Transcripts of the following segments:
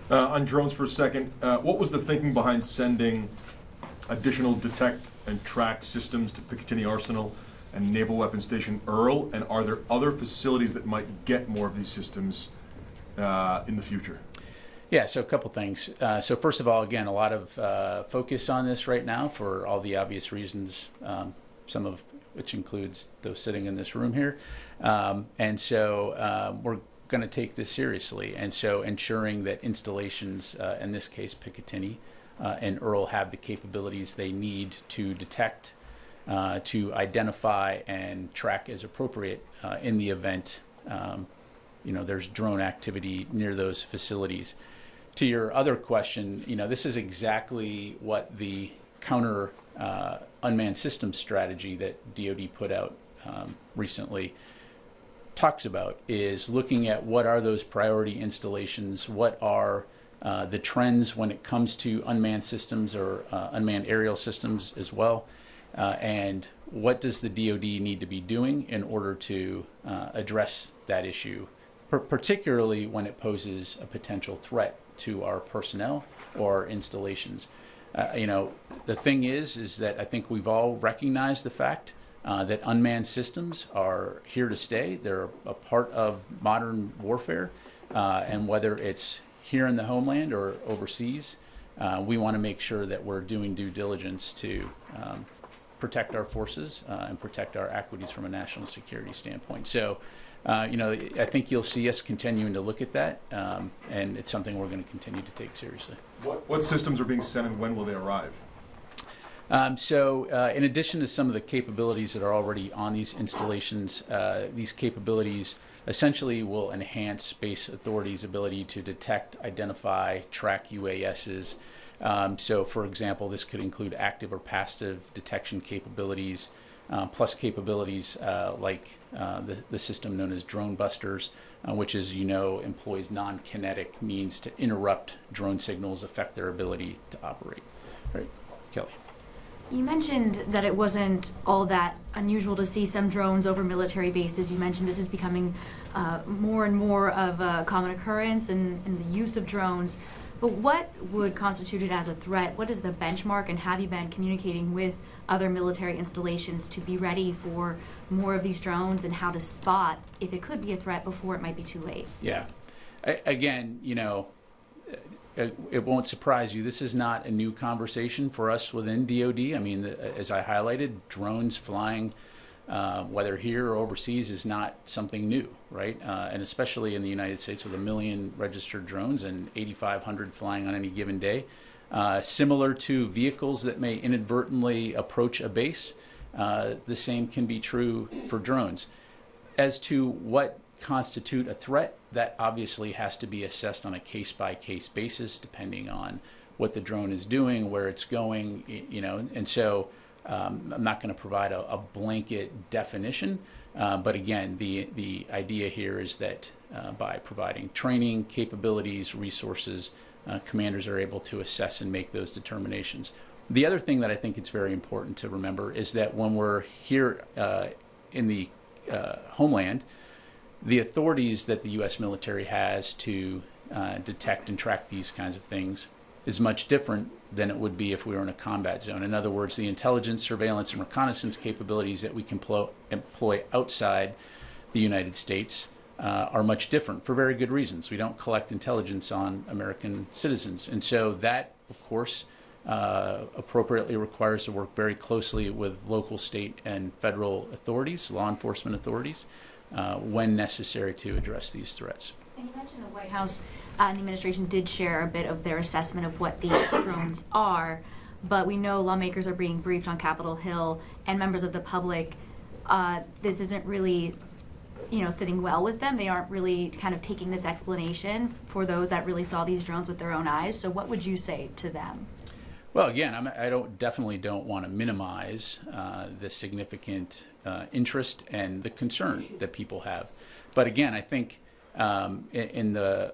On drones for a second, what was the thinking behind sending additional detect and track systems to Picatinny Arsenal and Naval Weapons Station Earl? And are there other facilities that might get more of these systems in the future? Yeah, so a couple things. So first of all, again, a lot of focus on this right now for all the obvious reasons, some of which includes those sitting in this room here. And so we're going to take this seriously. And so ensuring that installations, in this case Picatinny and Earl, have the capabilities they need to detect, to identify and track as appropriate in the event there's drone activity near those facilities. To your other question, this is exactly what the counter unmanned systems strategy that DoD put out recently talks about, is looking at what are those priority installations, what are the trends when it comes to unmanned systems or unmanned aerial systems as well, and what does the DoD need to be doing in order to address that issue, particularly when it poses a potential threat to our personnel or installations. The thing is that I think we've all recognized the fact that unmanned systems are here to stay. They're a part of modern warfare, and whether it's here in the homeland or overseas, we want to make sure that we're doing due diligence to protect our forces and protect our equities from a national security standpoint. So, I think you'll see us continuing to look at that, and it's something we're going to continue to take seriously. What systems are being sent and when will they arrive? In addition to some of the capabilities that are already on these installations, these capabilities essentially will enhance space authorities' ability to detect, identify, track UASs. So, for example, this could include active or passive detection capabilities, plus capabilities like the system known as drone busters, which, as you know, employs non-kinetic means to interrupt drone signals, affect their ability to operate. All right, Kelly. You mentioned that it wasn't all that unusual to see some drones over military bases. You mentioned this is becoming more and more of a common occurrence in the use of drones. But what would constitute it as a threat? What is the benchmark, and have you been communicating with other military installations to be ready for more of these drones, and how to spot if it could be a threat before it might be too late? Yeah. Again, it won't surprise you. This is not a new conversation for us within DoD. I mean, as I highlighted, drones flying, whether here or overseas, is not something new, right? And especially in the United States with 1 million registered drones and 8,500 flying on any given day. Similar to vehicles that may inadvertently approach a base, the same can be true for drones. As to what constitute a threat, that obviously has to be assessed on a case-by-case basis, depending on what the drone is doing, where it's going, and so I'm not going to provide a blanket definition, but again, the idea here is that by providing training, capabilities, resources, commanders are able to assess and make those determinations. The other thing that I think it's very important to remember is that when we're here in the homeland, the authorities that the U.S. military has to detect and track these kinds of things is much different than it would be if we were in a combat zone. In other words, the intelligence, surveillance, and reconnaissance capabilities that we can employ outside the United States are much different for very good reasons. We don't collect intelligence on American citizens. And so that, of course, appropriately requires to work very closely with local, state, and federal authorities, law enforcement authorities, when necessary to address these threats. And you mentioned the White House and the administration did share a bit of their assessment of what these drones are, but we know lawmakers are being briefed on Capitol Hill, and members of the public, this isn't really, sitting well with them. They aren't really kind of taking this explanation for those that really saw these drones with their own eyes. So what would you say to them? Well, again, I definitely don't want to minimize the significant interest and the concern that people have. But again, I think in the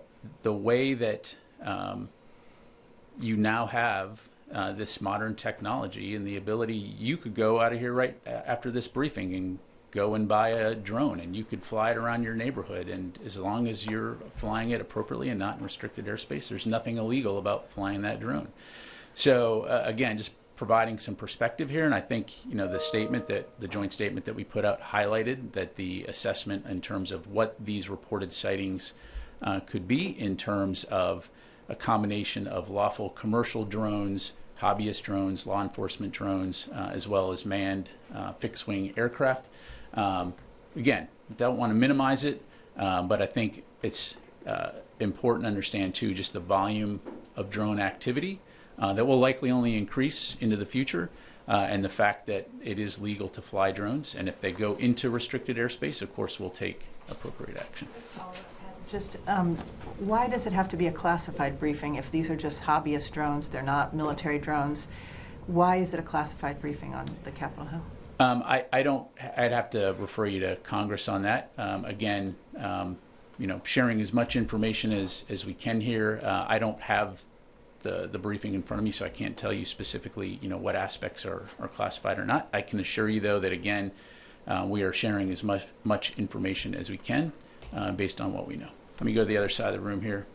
way that you now have this modern technology and the ability, you could go out of here right after this briefing and go and buy a drone and you could fly it around your neighborhood. And as long as you're flying it appropriately and not in restricted airspace, there's nothing illegal about flying that drone. So again, just providing some perspective here. And I think, the joint statement that we put out highlighted that the assessment in terms of what these reported sightings could be in terms of a combination of lawful commercial drones, hobbyist drones, law enforcement drones, as well as manned fixed-wing aircraft. Again, don't want to minimize it, but I think it's important to understand, too, just the volume of drone activity that will likely only increase into the future, and the fact that it is legal to fly drones. And if they go into restricted airspace, of course, we'll take appropriate action. Just why does it have to be a classified briefing if these are just hobbyist drones, they're not military drones? Why is it a classified briefing on the Capitol Hill? I'd have to refer you to Congress on that. Again, sharing as much information as we can here. I don't have the briefing in front of me, so I can't tell you specifically, what aspects are classified or not. I can assure you, though, that again, we are sharing as much information as we can based on what we know. Let me go to the other side of the room here.